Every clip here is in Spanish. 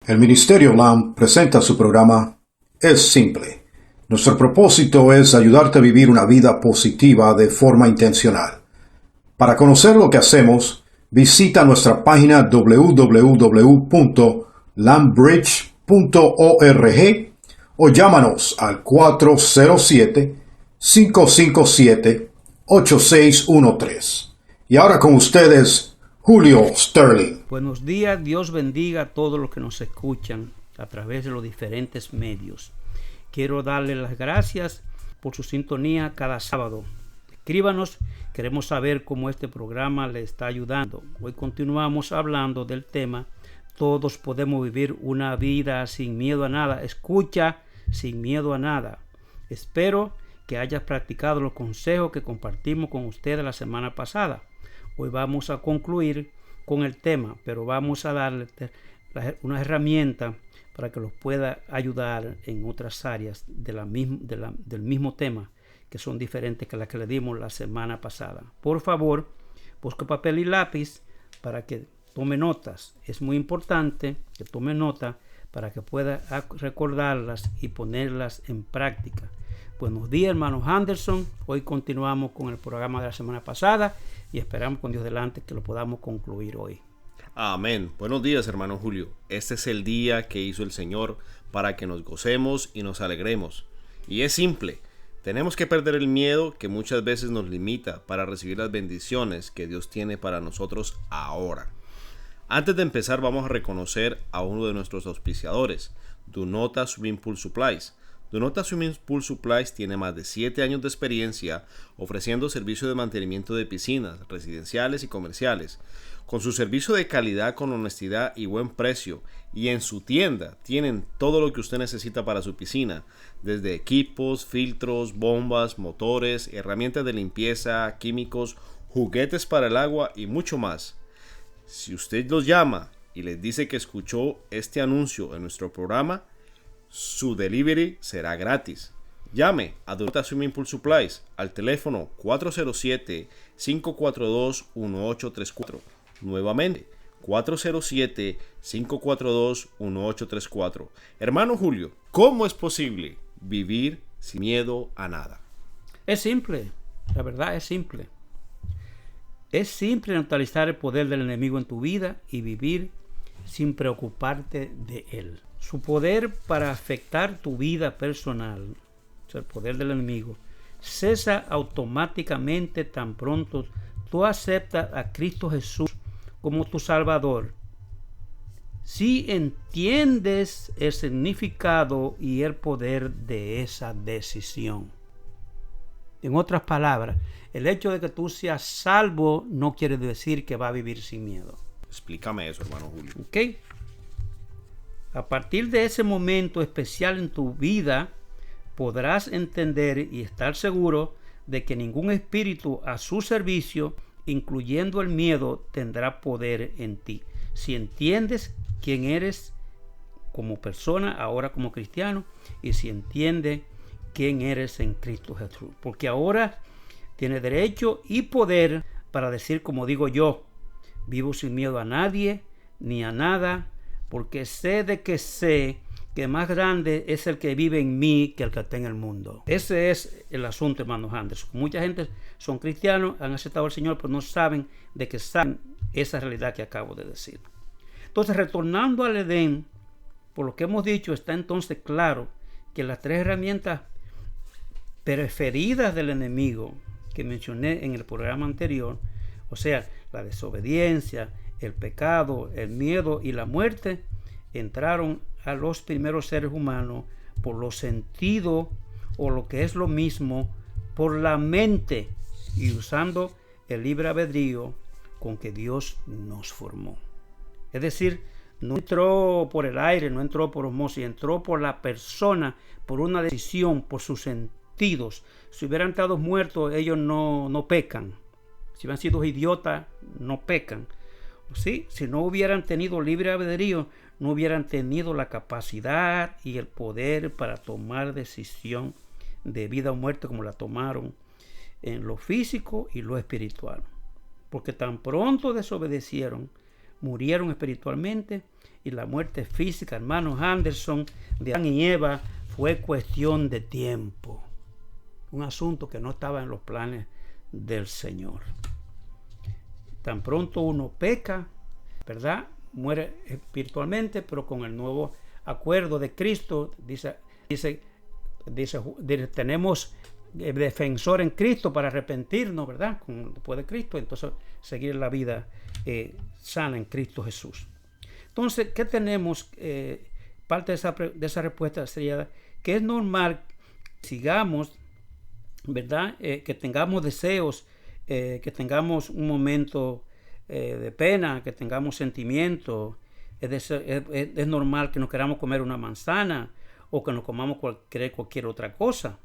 El Ministerio LAM presenta su programa Es Simple. Nuestro propósito es ayudarte a vivir una vida positiva de forma intencional. Para conocer lo que hacemos, visita nuestra página www.lambridge.org o llámanos al 407-557-8613. Y ahora con ustedes, Julio Sterling. Buenos días, Dios bendiga a todos los que nos escuchan a través de los diferentes medios. Quiero darle las gracias por su sintonía cada sábado. Escríbanos, queremos saber cómo este programa le está ayudando. Hoy continuamos hablando del tema Todos podemos vivir una vida sin miedo a nada. Escucha, sin miedo a nada. Espero que hayas practicado los consejos que compartimos con ustedes la semana pasada. Hoy vamos a concluir con el tema, pero vamos a darle una herramienta para que los pueda ayudar en otras áreas del mismo tema, que son diferentes que las que le dimos la semana pasada. Por favor, busque papel y lápiz para que tome notas. Es muy importante que tome nota para que pueda recordarlas y ponerlas en práctica. Buenos días, hermanos Anderson. Hoy continuamos con el programa de la semana pasada y esperamos con Dios delante que lo podamos concluir hoy. Amén. Buenos días, hermano Julio. Este es el día que hizo el Señor para que nos gocemos y nos alegremos. Y es simple. Tenemos que perder el miedo que muchas veces nos limita para recibir las bendiciones que Dios tiene para nosotros ahora. Antes de empezar, vamos a reconocer a uno de nuestros auspiciadores, Do Nota Swimming Pool Supplies. Do Nota Swimming Pool Supplies tiene más de 7 años de experiencia ofreciendo servicio de mantenimiento de piscinas residenciales y comerciales. Con su servicio de calidad, con honestidad y buen precio, y en su tienda tienen todo lo que usted necesita para su piscina, desde equipos, filtros, bombas, motores, herramientas de limpieza, químicos, juguetes para el agua y mucho más. Si usted los llama y les dice que escuchó este anuncio en nuestro programa, su delivery será gratis. Llame a Donata Swimming Pool Supplies al teléfono 407-542-1834. Nuevamente, 407-542-1834. Hermano Julio, ¿cómo es posible vivir sin miedo a nada? Es simple, la verdad es simple. Es simple neutralizar el poder del enemigo en tu vida y vivir sin preocuparte de él. Su poder para afectar tu vida personal, o sea, el poder del enemigo, cesa automáticamente tan pronto tú aceptas a Cristo Jesús como tu Salvador. Si entiendes el significado y el poder de esa decisión. En otras palabras, el hecho de que tú seas salvo no quiere decir que va a vivir sin miedo. Explícame eso, hermano Julio. ¿Ok? A partir de ese momento especial en tu vida, podrás entender y estar seguro de que ningún espíritu a su servicio, incluyendo el miedo, tendrá poder en ti. Si entiendes quién eres como persona, ahora como cristiano, y si entiendes quién eres en Cristo Jesús. Porque ahora tienes derecho y poder para decir, como digo yo, vivo sin miedo a nadie ni a nada, porque sé que más grande es el que vive en mí que el que está en el mundo. Ese es el asunto, hermanos Anderson. Mucha gente son cristianos, han aceptado al Señor, pero no saben de que saben esa realidad que acabo de decir. Entonces, retornando al Edén, por lo que hemos dicho, está entonces claro que las 3 herramientas preferidas del enemigo que mencioné en el programa anterior, o sea, la desobediencia, el pecado, el miedo y la muerte, entraron a los primeros seres humanos por los sentidos, o lo que es lo mismo, por la mente, y usando el libre albedrío con que Dios nos formó. Es decir, no entró por el aire, no entró por osmosis, entró por la persona, por una decisión, por sus sentidos. Si hubieran estado muertos, ellos no pecan. Si hubieran sido idiotas, no pecan. ¿Sí? Si no hubieran tenido libre albedrío, no hubieran tenido la capacidad y el poder para tomar decisión de vida o muerte como la tomaron en lo físico y lo espiritual. Porque tan pronto desobedecieron, murieron espiritualmente y la muerte física, hermanos Anderson, de Adán y Eva, fue cuestión de tiempo. Un asunto que no estaba en los planes del Señor. Tan pronto uno peca, ¿verdad?, muere espiritualmente, pero con el nuevo acuerdo de Cristo, dice tenemos defensor en Cristo para arrepentirnos, ¿verdad?, después de Cristo, entonces seguir la vida sana en Cristo Jesús. Entonces, ¿qué tenemos? Parte de esa respuesta sería que es normal que sigamos, ¿verdad?, que tengamos deseos, que tengamos un momento de pena, que tengamos sentimientos. Es normal que nos queramos comer una manzana o que nos comamos cualquier otra cosa.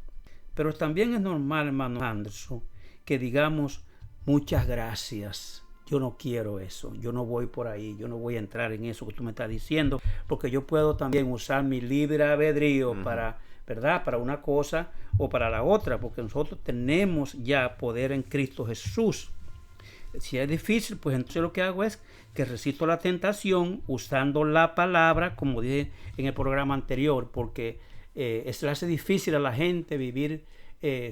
Pero también es normal, hermano Anderson, que digamos muchas gracias. Yo no quiero eso, yo no voy por ahí, yo no voy a entrar en eso que tú me estás diciendo, porque yo puedo también usar mi libre albedrío para, ¿verdad?, para una cosa o para la otra, porque nosotros tenemos ya poder en Cristo Jesús. Si es difícil, pues entonces lo que hago es que resisto la tentación usando la palabra, como dije en el programa anterior, porque se le hace difícil a la gente vivir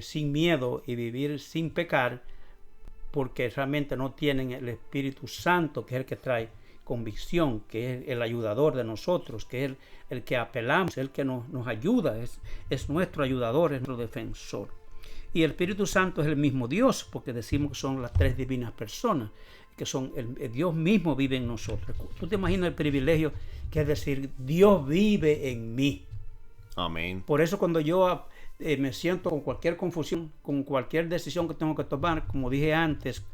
sin miedo y vivir sin pecar, porque realmente no tienen el Espíritu Santo, que es el que trae convicción, que es el ayudador de nosotros, que es el que apelamos, el que nos ayuda, es nuestro ayudador, es nuestro defensor. Y el Espíritu Santo es el mismo Dios, porque decimos que son las tres divinas personas, que son el Dios mismo vive en nosotros. ¿Tú te imaginas el privilegio que es decir, Dios vive en mí? Amén. Por eso cuando yo me siento con cualquier confusión, con cualquier decisión que tengo que tomar, como dije antes,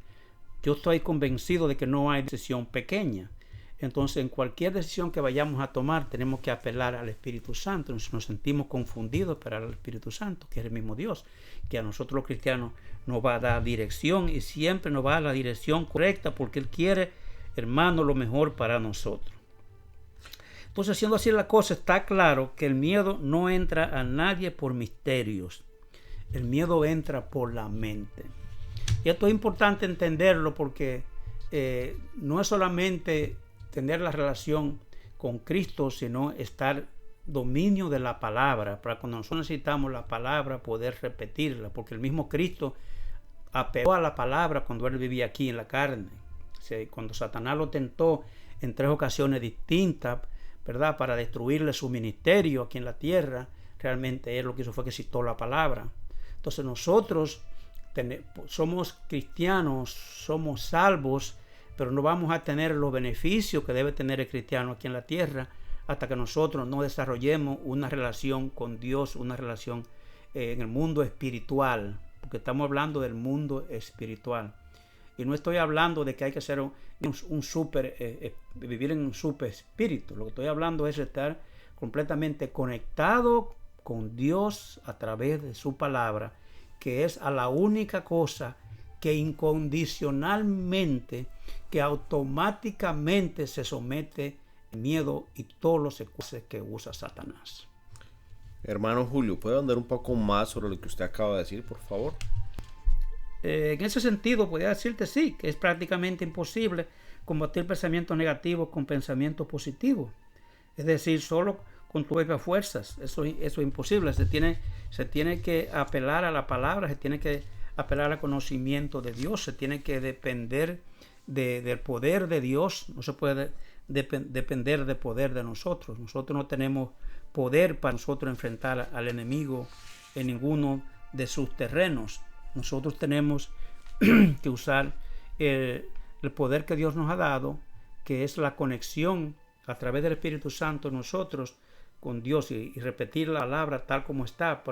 yo estoy convencido de que no hay decisión pequeña. Entonces, en cualquier decisión que vayamos a tomar, tenemos que apelar al Espíritu Santo. Si nos sentimos confundidos, apelar al Espíritu Santo, que es el mismo Dios, que a nosotros los cristianos nos va a dar dirección y siempre nos va a dar la dirección correcta, porque Él quiere, hermano, lo mejor para nosotros. Entonces, siendo así la cosa, está claro que el miedo no entra a nadie por misterios. El miedo entra por la mente. Y esto es importante entenderlo porque no es solamente tener la relación con Cristo, sino estar dominio de la palabra, para cuando nosotros necesitamos la palabra poder repetirla, porque el mismo Cristo apeló a la palabra cuando Él vivía aquí en la carne. O sea, cuando Satanás lo tentó en 3 ocasiones distintas, ¿verdad?, para destruirle su ministerio aquí en la tierra, realmente Él lo que hizo fue que citó la palabra. Entonces nosotros somos cristianos, somos salvos, pero no vamos a tener los beneficios que debe tener el cristiano aquí en la tierra hasta que nosotros no desarrollemos una relación con Dios, una relación en el mundo espiritual, porque estamos hablando del mundo espiritual. Y no estoy hablando de que hay que ser vivir en un super espíritu. Lo que estoy hablando es estar completamente conectado con Dios a través de su palabra, que es a la única cosa que incondicionalmente, que automáticamente se somete al miedo y todos los secuaces que usa Satanás. Hermano Julio, ¿puede andar un poco más sobre lo que usted acaba de decir, por favor? En ese sentido, podría decirte sí, que es prácticamente imposible combatir pensamientos negativos con pensamientos positivos. Es decir, solo con tus propias fuerzas. Eso es imposible. Se tiene que apelar a la palabra, se tiene que apelar al conocimiento de Dios, se tiene que depender del poder de Dios. No se puede depender del poder de nosotros. Nosotros no tenemos poder para nosotros enfrentar al enemigo en ninguno de sus terrenos. Nosotros tenemos que usar el poder que Dios nos ha dado, que es la conexión a través del Espíritu Santo nosotros con Dios y repetir la palabra tal como está,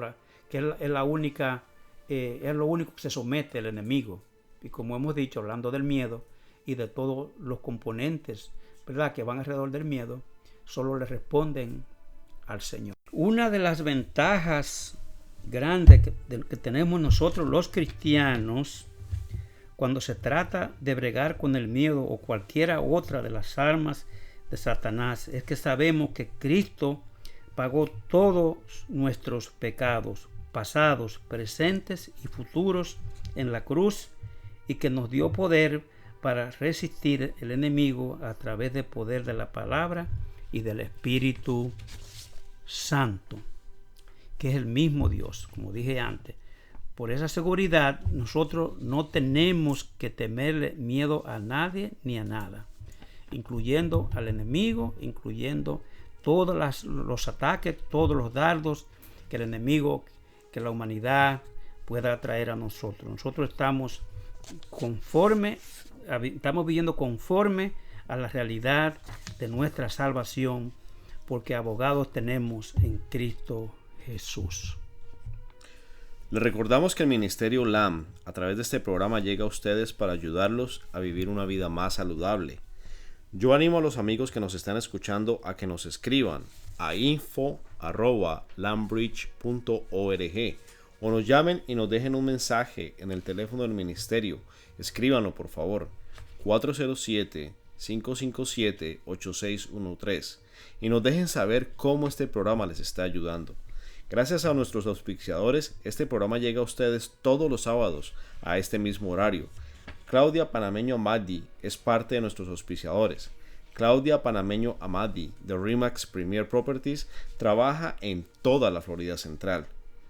que es lo único que se somete al enemigo. Y como hemos dicho, hablando del miedo y de todos los componentes, ¿verdad?, que van alrededor del miedo, solo le responden al Señor. Una de las ventajas grandes que tenemos nosotros los cristianos cuando se trata de bregar con el miedo o cualquiera otra de las armas de Satanás es que sabemos que Cristo pagó todos nuestros pecados pasados, presentes y futuros en la cruz, y que nos dio poder para resistir el enemigo a través del poder de la palabra y del Espíritu Santo, que es el mismo Dios, como dije antes. Por esa seguridad, nosotros no tenemos que temerle miedo a nadie ni a nada, incluyendo al enemigo, incluyendo todos los ataques, todos los dardos que el enemigo, que la humanidad pueda traer a nosotros. Nosotros estamos viviendo conforme a la realidad de nuestra salvación, porque abogados tenemos en Cristo Jesús. Les recordamos que el Ministerio LAM, a través de este programa, llega a ustedes para ayudarlos a vivir una vida más saludable. Yo animo a los amigos que nos están escuchando a que nos escriban a info@lambridge.org o nos llamen y nos dejen un mensaje en el teléfono del ministerio. Escríbanlo, por favor, 407-557-8613, y nos dejen saber cómo este programa les está ayudando. Gracias a nuestros auspiciadores, este programa llega a ustedes todos los sábados a este mismo horario. Claudia Panameño Amadi es parte de nuestros auspiciadores. Claudia Panameño Amadi de RE/MAX Premier Properties trabaja en toda la Florida Central.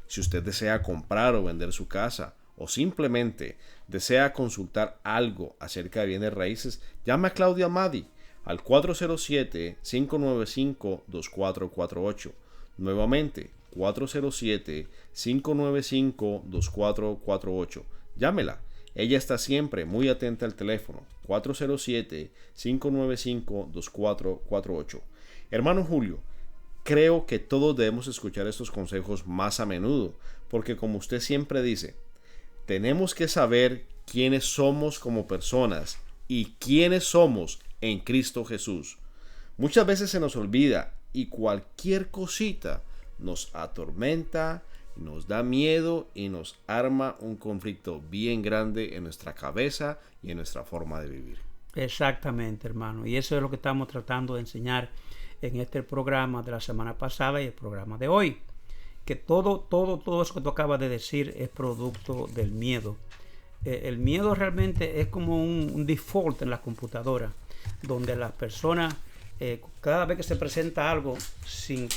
Si usted desea comprar o vender su casa, o simplemente desea consultar algo acerca de bienes raíces, llame a Claudia Amadi al 407-595-2448. Nuevamente, 407-595-2448. Llámela. Ella está siempre muy atenta al teléfono. 407-595-2448. Hermano Julio, creo que todos debemos escuchar estos consejos más a menudo, porque como usted siempre dice, tenemos que saber quiénes somos como personas y quiénes somos en Cristo Jesús. Muchas veces se nos olvida y cualquier cosita nos atormenta, nos da miedo y nos arma un conflicto bien grande en nuestra cabeza y en nuestra forma de vivir. Exactamente, hermano. Y eso es lo que estamos tratando de enseñar en este programa de la semana pasada y el programa de hoy. Que todo eso que tú acabas de decir es producto del miedo. El miedo realmente es como un default en la computadora, donde las personas, cada vez que se presenta algo, sin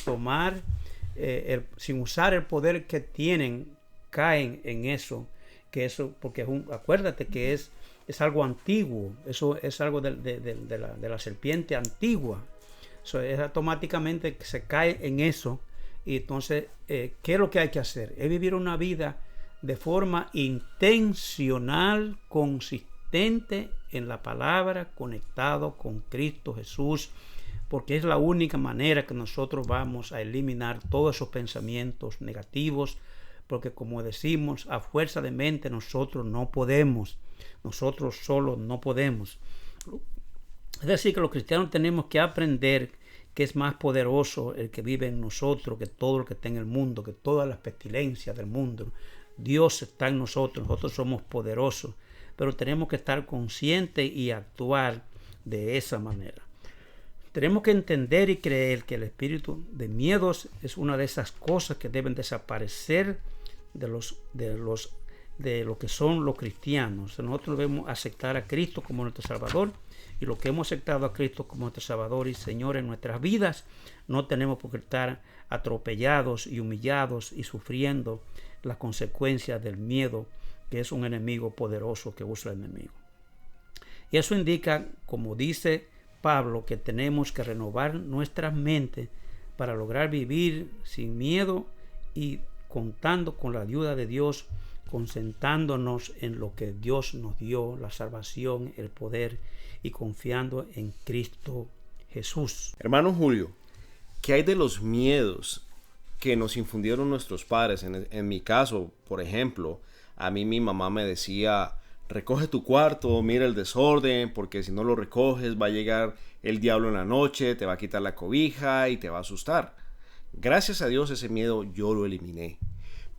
usar el poder que tienen, caen en eso, porque acuérdate que es algo antiguo, eso es algo de la serpiente antigua. Es automáticamente que se cae en eso. Y entonces, ¿qué es lo que hay que hacer? Es vivir una vida de forma intencional, consistente en la palabra, conectado con Cristo Jesús, porque es la única manera que nosotros vamos a eliminar todos esos pensamientos negativos, porque como decimos, a fuerza de mente nosotros no podemos, nosotros solos no podemos. Es decir, que los cristianos tenemos que aprender que es más poderoso el que vive en nosotros que todo lo que está en el mundo, que todas las pestilencias del mundo. Dios está en nosotros somos poderosos, pero tenemos que estar conscientes y actuar de esa manera. Tenemos que entender y creer que el espíritu de miedos es una de esas cosas que deben desaparecer de lo que son los cristianos. Nosotros debemos aceptar a Cristo como nuestro Salvador, y lo que hemos aceptado a Cristo como nuestro Salvador y Señor en nuestras vidas, no tenemos por qué estar atropellados y humillados y sufriendo las consecuencias del miedo, que es un enemigo poderoso que usa el enemigo. Y eso indica, como dice Pablo, que tenemos que renovar nuestras mentes para lograr vivir sin miedo y contando con la ayuda de Dios, concentrándonos en lo que Dios nos dio, la salvación, el poder, y confiando en Cristo Jesús. Hermano Julio, ¿qué hay de los miedos que nos infundieron nuestros padres? En mi caso, por ejemplo, a mí mi mamá me decía: recoge tu cuarto, mira el desorden, porque si no lo recoges va a llegar el diablo en la noche, te va a quitar la cobija y te va a asustar. Gracias a Dios ese miedo yo lo eliminé.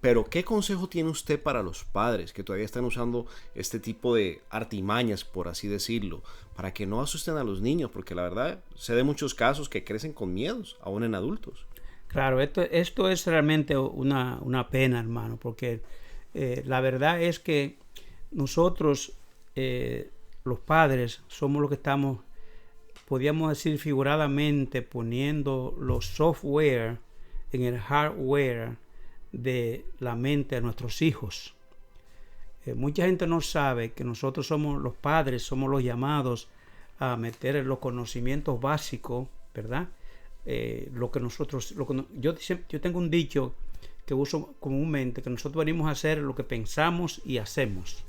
Pero ¿qué consejo tiene usted para los padres que todavía están usando este tipo de artimañas, por así decirlo, para que no asusten a los niños? Porque la verdad, sé de muchos casos que crecen con miedos, aún en adultos. Claro, esto es realmente una pena, hermano, porque la verdad es que nosotros, los padres, somos los que estamos podríamos decir figuradamente, poniendo los software en el hardware de la mente de nuestros hijos. Mucha gente no sabe que nosotros somos los padres, somos los llamados a meter los conocimientos básicos, ¿verdad? Yo tengo un dicho que uso comúnmente, que nosotros venimos a hacer lo que pensamos y hacemos,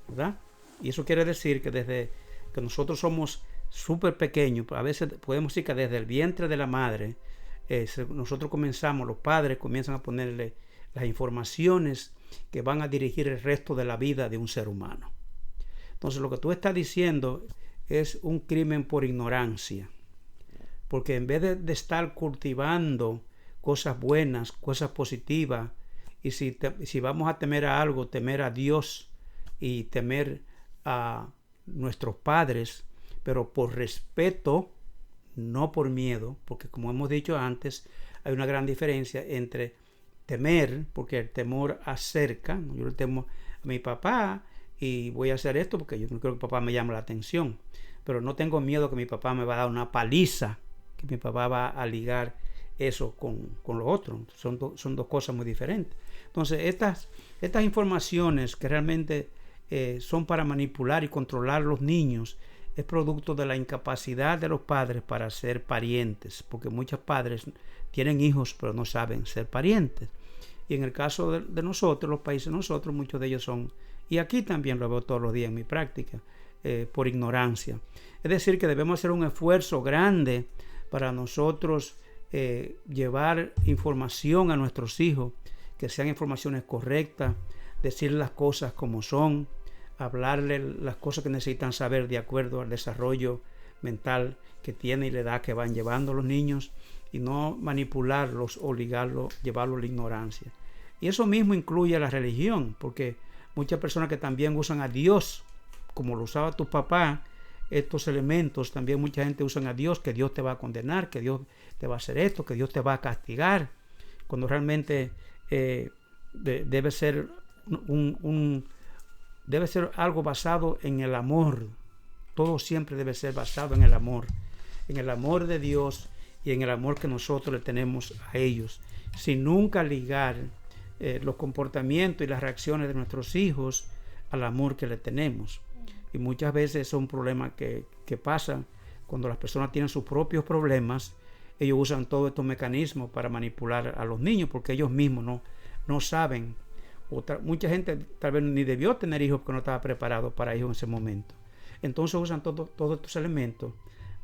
¿verdad? Y eso quiere decir que desde que nosotros somos súper pequeños, a veces podemos decir que desde el vientre de la madre, nosotros los padres comienzan a ponerle las informaciones que van a dirigir el resto de la vida de un ser humano. Entonces lo que tú estás diciendo es un crimen por ignorancia, porque en vez de estar cultivando cosas buenas, cosas positivas, y si vamos a temer a algo, temer a Dios y temer a nuestros padres, pero por respeto, no por miedo, porque como hemos dicho antes, hay una gran diferencia entre temer, porque el temor acerca. Yo le temo a mi papá y voy a hacer esto porque yo no creo que papá me llame la atención, pero no tengo miedo que mi papá me va a dar una paliza, que mi papá va a ligar eso con lo otro. Son dos cosas muy diferentes. Entonces estas informaciones que realmente son para manipular y controlar a los niños, es producto de la incapacidad de los padres para ser parientes, porque muchos padres tienen hijos pero no saben ser parientes. Y en el caso de nosotros, los países de nosotros, muchos de ellos son, y aquí también lo veo todos los días en mi práctica, por ignorancia. Es decir, que debemos hacer un esfuerzo grande para nosotros llevar información a nuestros hijos, que sean informaciones correctas, decir las cosas como son, hablarle las cosas que necesitan saber de acuerdo al desarrollo mental que tiene y la edad que van llevando los niños, y no manipularlos, obligarlos, llevarlos a la ignorancia. Y eso mismo incluye la religión, porque muchas personas que también usan a Dios, como lo usaba tu papá, estos elementos, también mucha gente usa a Dios, que Dios te va a condenar, que Dios te va a hacer esto, que Dios te va a castigar, cuando realmente debe ser debe ser algo basado en el amor. Todo siempre debe ser basado en el amor de Dios y en el amor que nosotros le tenemos a ellos, sin nunca ligar los comportamientos y las reacciones de nuestros hijos al amor que le tenemos. Y muchas veces es un problema que pasa cuando las personas tienen sus propios problemas. Ellos usan todos estos mecanismos para manipular a los niños, porque ellos mismos no saben. Mucha gente tal vez ni debió tener hijos porque no estaba preparado para hijos en ese momento. Entonces usan todos estos elementos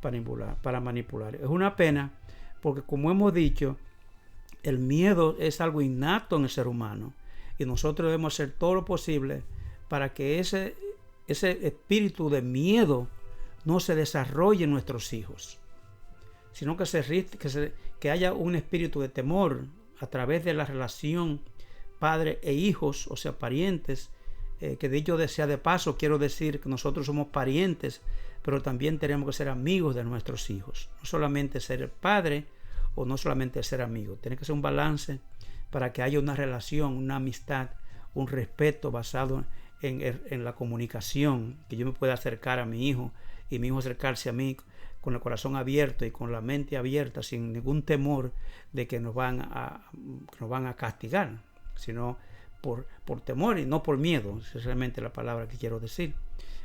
para manipular. Es una pena, porque como hemos dicho, el miedo es algo innato en el ser humano, y nosotros debemos hacer todo lo posible para que ese espíritu de miedo no se desarrolle en nuestros hijos, sino que haya un espíritu de temor a través de la relación padre e hijos, o sea, parientes, que dicho sea de paso, quiero decir que nosotros somos parientes, pero también tenemos que ser amigos de nuestros hijos. No solamente ser el padre o no solamente ser amigo. Tiene que ser un balance para que haya una relación, una amistad, un respeto basado en la comunicación, que yo me pueda acercar a mi hijo y mi hijo acercarse a mí con el corazón abierto y con la mente abierta, sin ningún temor de que nos van a castigar, sino por temor y no por miedo. Es realmente la palabra que quiero decir.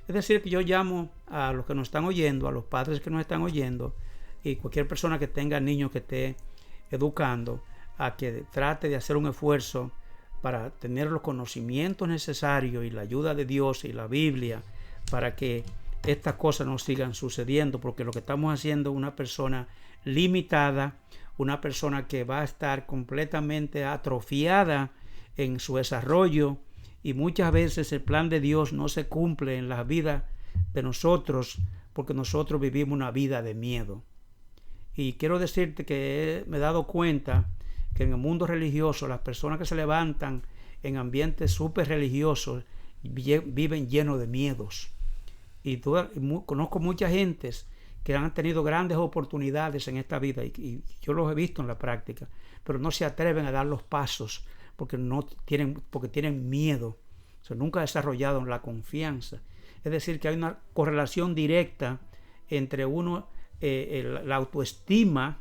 Es decir, que yo llamo a los que nos están oyendo, a los padres que nos están oyendo, y cualquier persona que tenga niños que esté educando, a que trate de hacer un esfuerzo para tener los conocimientos necesarios y la ayuda de Dios y la Biblia para que estas cosas no sigan sucediendo, porque lo que estamos haciendo es una persona limitada, una persona que va a estar completamente atrofiada en su desarrollo, y muchas veces el plan de Dios no se cumple en la vida de nosotros porque nosotros vivimos una vida de miedo. Y quiero decirte que me he dado cuenta que en el mundo religioso las personas que se levantan en ambientes súper religiosos viven llenos de miedos. Y conozco muchas gentes que han tenido grandes oportunidades en esta vida, y yo los he visto en la práctica, pero no se atreven a dar los pasos porque tienen miedo. O sea, nunca desarrollaron la confianza. Es decir, que hay una correlación directa entre uno la autoestima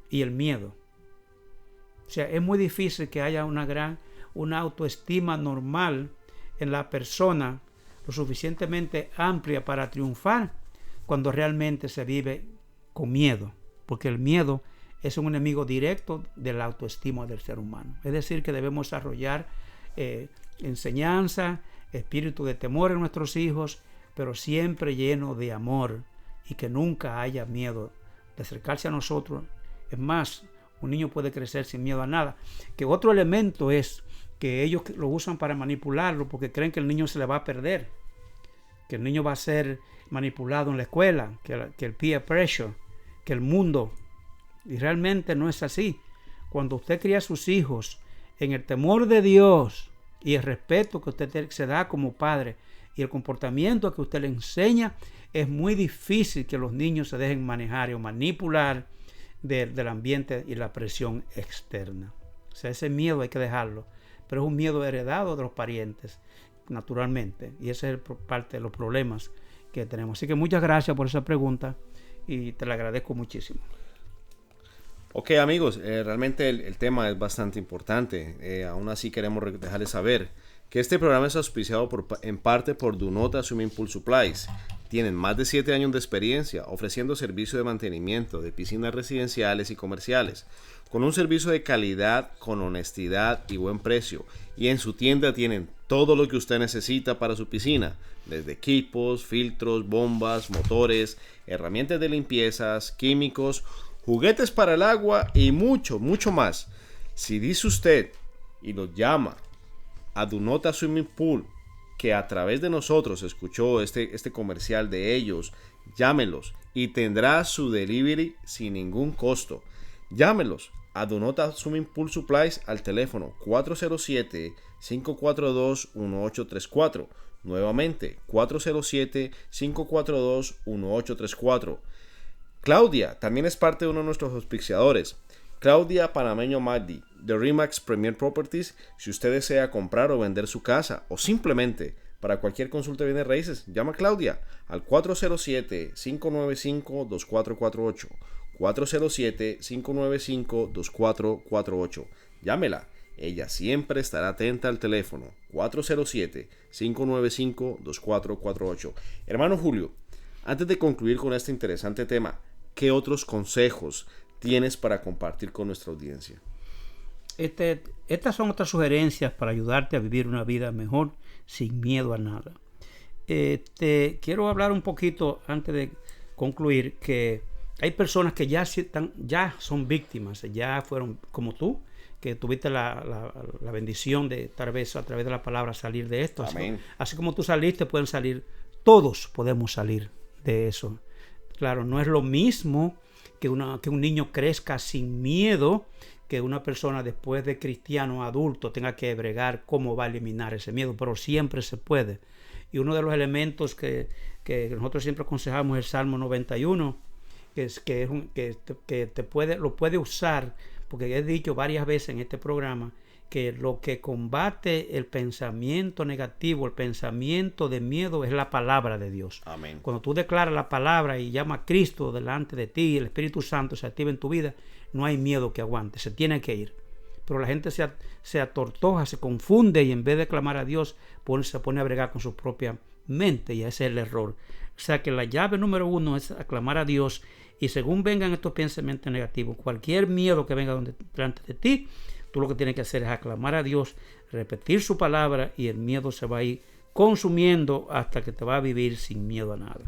y el miedo. O sea, es muy difícil que haya una autoestima normal en la persona lo suficientemente amplia para triunfar cuando realmente se vive con miedo, porque el miedo es un enemigo directo de la autoestima del ser humano. Es decir, que debemos desarrollar enseñanza, espíritu de temor en nuestros hijos, pero siempre lleno de amor, y que nunca haya miedo de acercarse a nosotros. Es más, un niño puede crecer sin miedo a nada. Que otro elemento es que ellos lo usan para manipularlo, porque creen que el niño se le va a perder, que el niño va a ser manipulado en la escuela, que el peer pressure, que el mundo. Y realmente no es así. Cuando usted cría a sus hijos en el temor de Dios y el respeto que usted se da como padre y el comportamiento que usted le enseña, es muy difícil que los niños se dejen manejar o manipular del ambiente y la presión externa. O sea, ese miedo hay que dejarlo, pero es un miedo heredado de los parientes, naturalmente, y ese es parte de los problemas que tenemos. Así que muchas gracias por esa pregunta y te la agradezco muchísimo. Ok, amigos, realmente el tema es bastante importante. Aún así queremos dejarles saber que este programa es auspiciado en parte por Do Not Assume Pool Supplies. Tienen más de 7 años de experiencia ofreciendo servicio de mantenimiento de piscinas residenciales y comerciales, con un servicio de calidad, con honestidad y buen precio. Y en su tienda tienen todo lo que usted necesita para su piscina, desde equipos, filtros, bombas, motores, herramientas de limpiezas, químicos, juguetes para el agua y mucho, mucho más. Si dice usted y los llama a Do Not Assume Pool, que a través de nosotros escuchó este comercial de ellos, llámelos y tendrá su delivery sin ningún costo. Llámelos a Do Not Assume Pool Supplies al teléfono 407-542-1834. Nuevamente, 407-542-1834. Claudia también es parte de uno de nuestros auspiciadores. Claudia Panameño Magdi, de Remax Premier Properties. Si usted desea comprar o vender su casa, o simplemente para cualquier consulta de bienes raíces, llama a Claudia al 407-595-2448. 407-595-2448. Llámela, ella siempre estará atenta al teléfono. 407-595-2448. Hermano Julio, antes de concluir con este interesante tema, ¿qué otros consejos tienes para compartir con nuestra audiencia? Estas son otras sugerencias para ayudarte a vivir una vida mejor sin miedo a nada. Quiero hablar un poquito antes de concluir que hay personas que ya son víctimas, ya fueron como tú, que tuviste la bendición de tal vez a través de la palabra salir de esto. Así como tú saliste, pueden salir, todos podemos salir de eso. Claro, no es lo mismo que un niño crezca sin miedo, que una persona después de cristiano adulto tenga que bregar cómo va a eliminar ese miedo, pero siempre se puede. Y uno de los elementos que nosotros siempre aconsejamos es el Salmo 91, que lo puede usar, porque he dicho varias veces en este programa que lo que combate el pensamiento negativo, el pensamiento de miedo, es la palabra de Dios. Amén. Cuando tú declaras la palabra y llamas a Cristo delante de ti, el Espíritu Santo se activa en tu vida, no hay miedo que aguante, se tiene que ir. Pero la gente se atortoja, se confunde y en vez de clamar a Dios, se pone a bregar con su propia mente, y ese es el error. O sea que la llave número 1 es aclamar a Dios, y según vengan estos pensamientos negativos, cualquier miedo que venga delante de ti, tú lo que tienes que hacer es aclamar a Dios, repetir su palabra, y el miedo se va a ir consumiendo hasta que te va a vivir sin miedo a nada.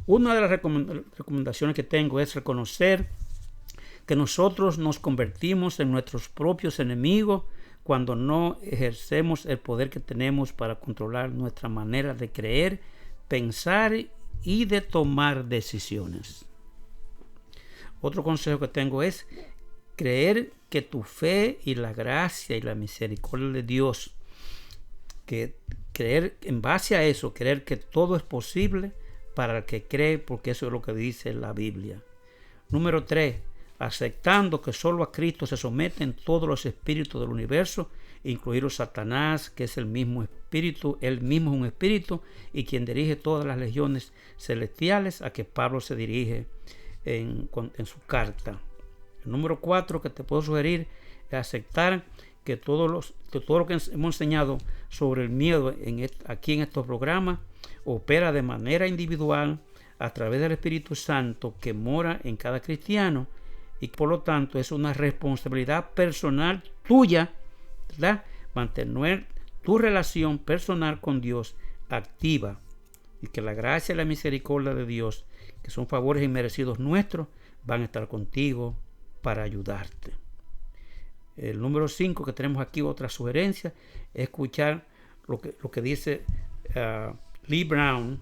Una de las recomendaciones que tengo es reconocer que nosotros nos convertimos en nuestros propios enemigos cuando no ejercemos el poder que tenemos para controlar nuestra manera de creer, pensar y de tomar decisiones. Otro consejo que tengo es creer que tu fe y la gracia y la misericordia de Dios, que creer en base a eso, creer que todo es posible para el que cree, porque eso es lo que dice la Biblia. Número 3, aceptando que solo a Cristo se someten todos los espíritus del universo, incluido Satanás, que es el mismo espíritu, él mismo es un espíritu, y quien dirige todas las legiones celestiales a que Pablo se dirige en su carta. El número 4 que te puedo sugerir es aceptar que todo lo que hemos enseñado sobre el miedo aquí en estos programas opera de manera individual a través del Espíritu Santo que mora en cada cristiano, y por lo tanto es una responsabilidad personal tuya, ¿verdad?, mantener tu relación personal con Dios activa, y que la gracia y la misericordia de Dios, que son favores inmerecidos nuestros, van a estar contigo para ayudarte. El número 5 que tenemos aquí, otra sugerencia, es escuchar lo que dice Lee Brown,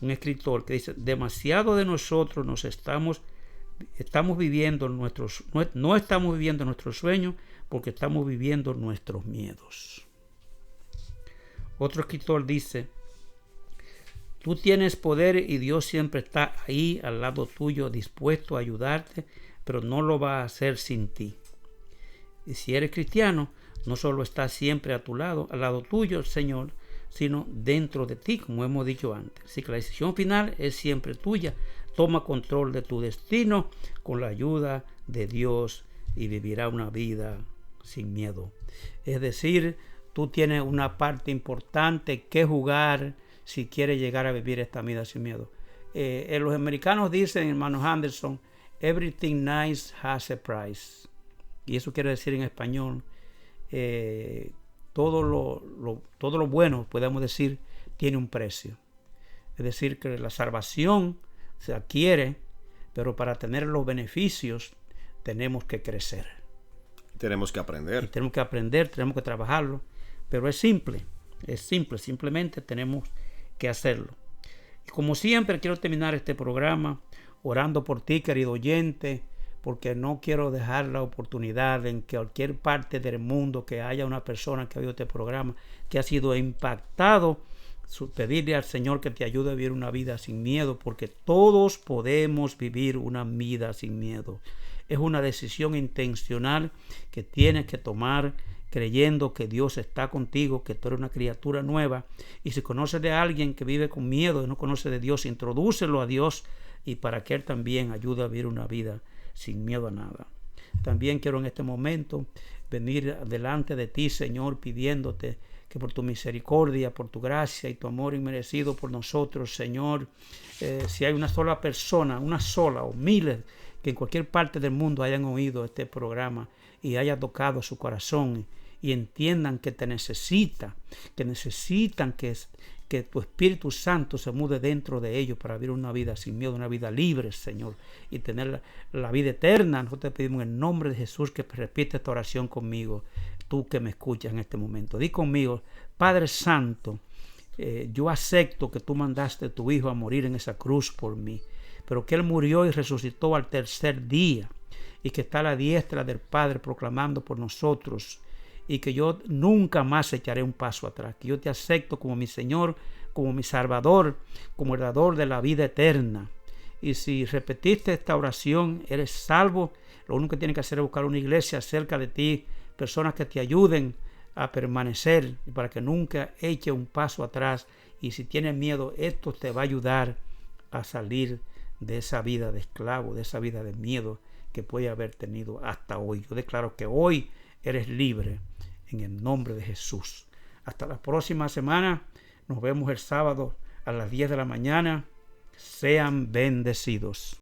un escritor, que dice: demasiado de nosotros no estamos viviendo nuestros sueños porque estamos viviendo nuestros miedos. Otro escritor dice: tú tienes poder y Dios siempre está ahí al lado tuyo, dispuesto a ayudarte, pero no lo va a hacer sin ti. Y si eres cristiano, no solo está siempre a tu lado, al lado tuyo el Señor, sino dentro de ti, como hemos dicho antes. Así que la decisión final es siempre tuya. Toma control de tu destino con la ayuda de Dios y vivirá una vida sin miedo. Es decir, tú tienes una parte importante que jugar si quieres llegar a vivir esta vida sin miedo. Los americanos dicen, hermanos Anderson, everything nice has a price. Y eso quiere decir en español, todo lo bueno, podemos decir, tiene un precio. Es decir, que la salvación se adquiere, pero para tener los beneficios tenemos que crecer. Tenemos que aprender. Tenemos que trabajarlo, pero es simple, simplemente tenemos que hacerlo. Y como siempre, quiero terminar este programa orando por ti, querido oyente, porque no quiero dejar la oportunidad en que cualquier parte del mundo que haya una persona que ha oído este programa que ha sido impactado, pedirle al Señor que te ayude a vivir una vida sin miedo, porque todos podemos vivir una vida sin miedo. Es una decisión intencional que tienes que tomar creyendo que Dios está contigo, que tú eres una criatura nueva. Y si conoces de alguien que vive con miedo y no conoce de Dios, introdúcelo a Dios, y para que Él también ayude a vivir una vida sin miedo a nada. También quiero en este momento venir delante de ti, Señor, pidiéndote que por tu misericordia, por tu gracia y tu amor inmerecido por nosotros, Señor, si hay una sola persona, una sola o miles que en cualquier parte del mundo hayan oído este programa y haya tocado su corazón y entiendan que te necesitan, que tu Espíritu Santo se mude dentro de ellos para vivir una vida sin miedo, una vida libre, Señor, y tener la vida eterna. Nosotros te pedimos en el nombre de Jesús que repita esta oración conmigo, tú que me escuchas en este momento. Di conmigo: Padre Santo, yo acepto que tú mandaste a tu Hijo a morir en esa cruz por mí, pero que Él murió y resucitó al tercer día, y que está a la diestra del Padre proclamando por nosotros, y que yo nunca más echaré un paso atrás, que yo te acepto como mi Señor, como mi Salvador, como el dador de la vida eterna. Y si repetiste esta oración, eres salvo. Lo único que tienes que hacer es buscar una iglesia cerca de ti, personas que te ayuden a permanecer y para que nunca eche un paso atrás. Y si tienes miedo, esto te va a ayudar a salir de esa vida de esclavo, de esa vida de miedo que puede haber tenido hasta hoy. Yo declaro que hoy eres libre en el nombre de Jesús. Hasta la próxima semana. Nos vemos el sábado a las 10 de la mañana. Sean bendecidos.